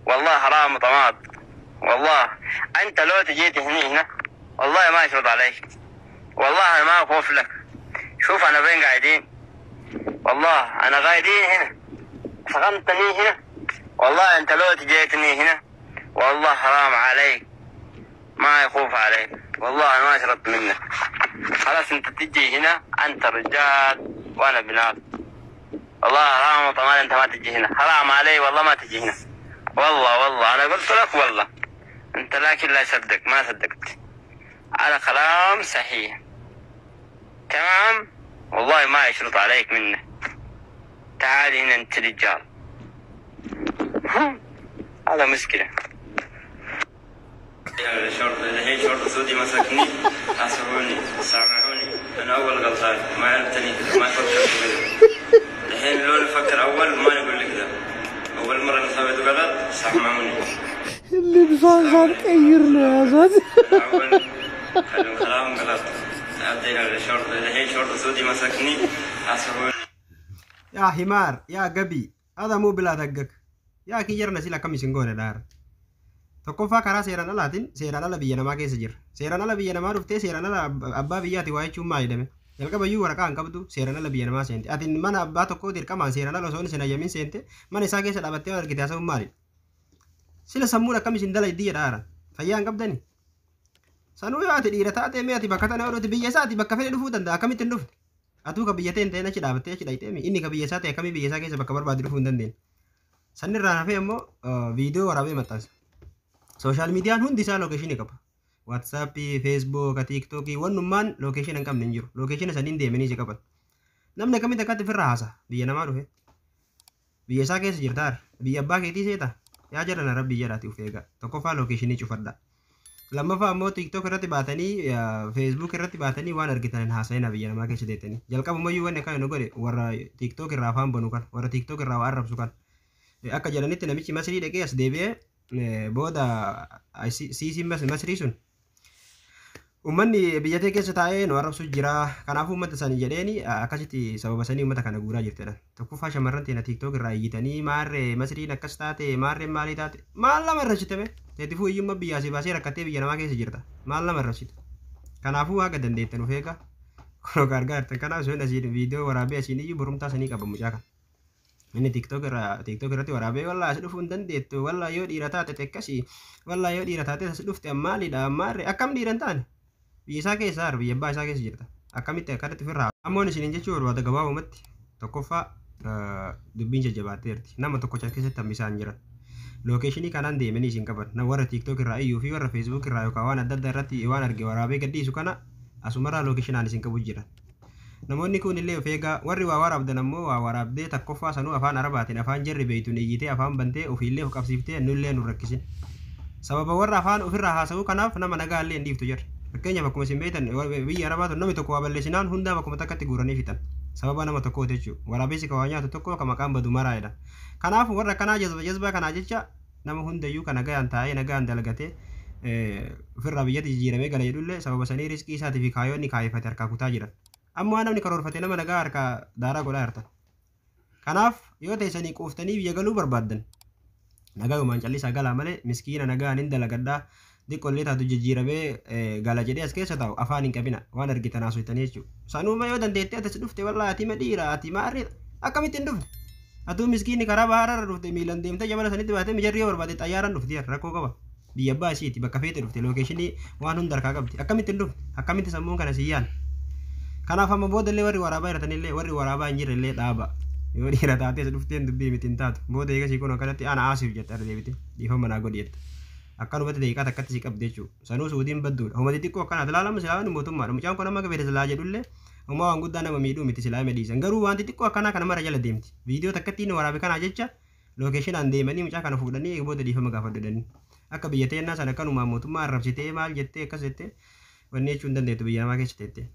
والله حرام طماط. والله انت لو تجيت هنا والله ما يشرط عليك. والله انا ما اخوف لك. شوف انا فين قاعدين. والله انا قاعدين هنا سخنتني هنا. والله انت لو تجيتني هنا والله حرام عليك ما يخوف عليك. والله انا ما شرطت منك. خلاص انت تجي هنا انت رجال وانا بنات. والله حرام طبعا انت ما تجي هنا. حرام علي والله ما تجي هنا. والله انا قلت لك والله انت لكن لا صدق ما صدقت على كلام صحيح. تمام والله ما يشرط عليك منه. تعال هنا انت رجال. هذا مشكلة. الحين شرطة سعودي مسكني حاسبوني سامحوني انا اول غلطان ما عرفتني ما فكرت كذا. الحين لو نفكر اول ما نقول لك ذا. اول مرة اللي سويته غلط سامحوني. اللي بصار كيرنا يا زاد. اول خلوا كلام غلط. ادينا الشرطة الحين شرطة سعودي مسكني حاسبوني. يا حمار يا غبي هذا مو بلا دقك يا كيرنا سيلا كم سنغون دار. tokkoffaa karaa seeraan alaatiin seeraan ala biyya namaa keessa jira. Seeraan ala biyya namaa dhuftee seeraan ala abbaa biyyaati waa jechuun maa jedhame. Jalqabayyuu waraqaa hin qabdu seeraan ala biyya namaa seente. Ati mana abbaa tokkoo dirqamaan seeraan ala osoo hin hayyamin seente mana isaa keessa dhaabattee waan argite haasa'uun maali? Sila sammuun akkam isin dala iddiyya dhaara. Fayyaa hin qabdani. Sanuu yoo ati dhiira taatee mee ati bakka tana yoo biyya isaati bakka fedhe dhufuu danda'a akkamitti hin dhufne? Atuu ka biyya ta'e achi dhaabattee achi dhayitee inni ka biyya isaa ta'e akkamii biyya isaa keessa bakka barbaade dhufuu hin dandeenye. Sanirraa hafee immoo viidiyoo waraabee maxxansa. Social media hundi isaa location qaba. WhatsApp, Facebook, TikTok wannummaan location hin qabne hin jiru. Location saniin deemanii si qaban. Namni akkamitti akkatti firra haasa biyya namaa dhufe. Biyya isaa keessa jirtaar. Biyya abbaa keetii seeta. Yaa jarana rabbi jedhaati uf eega. Tokkoffaa location cufadha. Lammaffaa immoo TikTok irratti baatanii Facebook irratti baatanii waan argitan hin haasa'ina biyya namaa keessa deetanii. Jalqabumayyuu wanni akka nu godhe warra TikTok irraa afaan banu kan warra TikTok irraa waa arrabsu kan. Akka jedhanitti namichi Masrii dhaqee as deebi'ee booda siisiin Masrii sun ummanni biyyatee keessa taa'ee nu arrabsu jira. Kanaafuu uummata isaanii jedheeni akkasitti sababa sanii uummata kana guuraa jirtedha. Tokkoffaa shamarran teena TikTok irraa iyyitanii maarree Masriin akkas taate maarreen maalii taate maal lama irra shitame teetifuu iyyummaa biyyaa si baasee rakkattee biyya namaa keessa jirta maal lama irra shita. Kanaafuu waaqa dandeettan of eega kunoo gargaar jirtan. Kanaaf sun asiin viidiyoo waraabee asiin iyyuu borumtaa sanii qaba mucaa kan. Inni TikTok irratti waraabee wallaa as dhufuu hin dandeettu wallaa yoo dhiira taate tekkasi wallaa yoo dhiira taate as dhufte maalidha ammaarree akkam dhiira hin taane biyya isaa keessa biyya abbaa isaa keessa jirta akkamitti akkatti firraa. Ammoon isiniin jechuu barbaada gabaabumatti tokkoffaa dubbiin jajjabaatteerti nama tokkocha keessatti hammisaan jiran lookeeshinii kanaan deemanii isin qaban warra TikTok irraa iyyuu fi warra Facebook irraa yookaan waan adda addaa irratti waan arge waraabee gadhiisu kana asumarraa lookeeshinaan isin qabu jiran. Namoonni kun illee of eegaa warri waa waraabdan ammoo waa waraabdee tokkoffaa sanuu afaan arabaatiin afaan jarri beeytuun iyyitee afaan bantee ofiillee of qabsiiftee nullee nu rakkisin. Sababa warra afaan ofirraa haasa'uu kanaaf nama nagaa illee hin dhiiftu jarri. Fakkeenyaaf akkuma isin beektan biyya arabaatu namni tokko waa balleessinaan hundaa bakkuma takkatti guuranii fixan. Sababa nama tokkooti jechuudha. Waraabessi ka waa nyaatu tokko ka maqaan badu maraa'edha. Kanaaf warra kanaa jazbaa kanaa jecha nama hundayyuu ka nagaan taa'ee nagaan dalagatee ofirraa biyyatti jijjiiramee gala jedhullee sababa sanii riskii isaatii fi kaayoonni kaayeffate harkaa kutaa jiran. Ammoo namni karoorfate nama nagaa harkaa daaraa godhaa jirtan. Kanaaf yoo teessanii quuftanii biyya galuu barbaaddan nagaa uumaan callisaa galaa malee miskiina nagaan hin dalagadhaa diqqollee taatu jijjiiramee gala jedhee as keessa taa'u afaan hin qabina waan argitan haasofitanii jechuudha. Sanuuma yoo dandeettee atas dhufte wallaa ati madhiira ati maarreedha akkamitti hin dhufne. Atuu miskiinni karaa bahaarra dhufte miilan deemtee jabala sanitti baatee mijarri yoo barbaade xayyaaraan dhufti rakkoo qaba. Biyya abbaa isiiti bakka feete dhufte lookeeshinii waan hunda harkaa qabdi akkamitti hin dhufne akkamitti sammuun kana siyyaan. Kanaaf amma booda illee warri waraabaa jirtanillee warri waraabaa hin jirre illee dhaaba. Yoo dhiira taatee as dhufteen dubbii miti hin taatu. Booda eegasii kun akkanatti ana aasiif jette arra deebite dhiifama naa godhi jette. Akkanumatti deeqaa takkatti si qabdi jechuudha. Sanuu suutiin badduudha. Homa xixiqqoo akkanaati ilaalamu silaamni mootummaadha. Mucaan kun amma gabeete silaa jedhullee homaa waan guddaa nama miidhuu miti silaa medhiisan. Garuu waan xixiqqoo akkanaa kana mara jala deemti. Viidiyoo takkatti inni waraabe kanaa jecha lookeeshinaan deemanii mucaa kana fuudhanii booda dhiifama gaafadhanii. Akka biyya teennaa sana akkanumaan mootummaa arrabsitee maal jettee akkas jettee wanni jechuu hin dandeettu biyya namaa keessa teettee.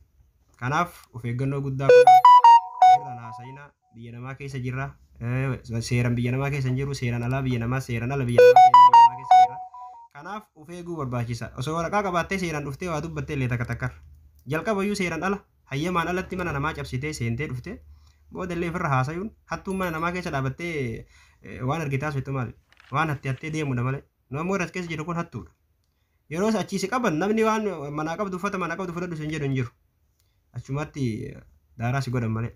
Kanaaf of eeggannoo guddaa irraan haasa'inaa biyya namaa keessa jirra. Seeraan biyya namaa keessa hin jiru seeraan alaa biyya namaa seeraan ala biyya namaa keessa jirra. Kanaaf of eeguu barbaachisa. Osoo waraqaa qabaattee seeraan dhuftee waa dubbattee illee takka takkar. Jalqabayyuu seeraan ala hayyamaan alatti mana namaa cabsitee seentee dhuftee booda illee ofirra haasa'uun hattuun mana namaa keessa dhaabattee waan argitaa soitu maali? waan hatti deemudha malee namni irratti keessa jiru kun hattuudha yeroo achiisi qaban namni waan manaa qabdu uffata manaa qabdu fudhadhu sin jedhu hin jiru achumatti daaraa si godhan malee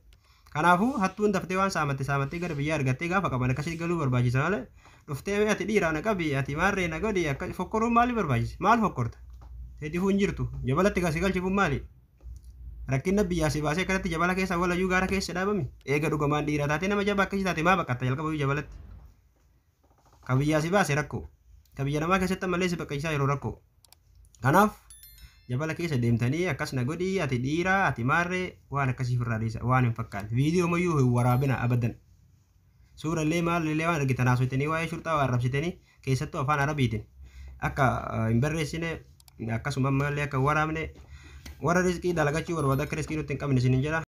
kanaafuu hattuun daftee waan saamattee gara biyyaa argattee gaafa qaban akkasitti galuu barbaachisa malee dhuftee ati dhiiraa na qabi ati maarree na godhi akka fokkoruun maali barbaachisa maal fokkorta heddifuu hin jirtu jabalatti gasii galchifuun maali rakkinna biyyaa si baasee akkanatti jabala keessa walayyuu gaara keessa dhaabami eega dhugamaan dhiiraa taatee nama jabaa akkasii taate maa baqatta jalqaba jabalatti ka biyyaa si baase rakkoo ka biyya namaa keessatti ammallee si baqachiisaa yeroo rakkoo kanaaf jabala keessa deemtanii akkas na godhi ati dhiiraa ati maarree waan akkasii firraa dhiisa waan hin fakkaanne viidiyoo mayyuu hin waraabina abadan suurallee maalillee waan argitan haasofitanii waa'ee shurxaa waan arrabsitanii keessattuu afaan arabiitiin akka hin barreessine akkasuma ammallee akka waraabne warra riskii dalagachuu barbaadu akka riskii nutti hin qabne isin hin jedha